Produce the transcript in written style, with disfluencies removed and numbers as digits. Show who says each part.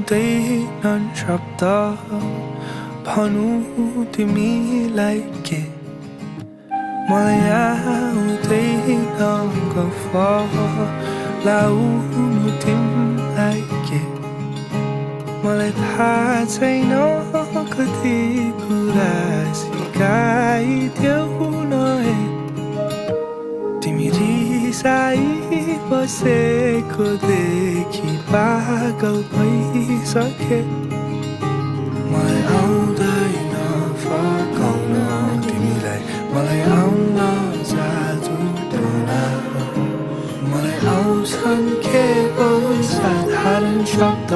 Speaker 1: आउँदैनन् शब्द भनु तिमीलाई के मलाई आउँदैन गफ लाउनु तिमीलाई के मलाई थाहा छैन कति कुरा सिकाइदेऊ न तिमी रिसाई बसेको देखि पागल भइसके मलाई आउँदैन फकाउन तिमीलाई मलाई आउन जादु टोना मलाई आउँछन् केवल साधारण शब्द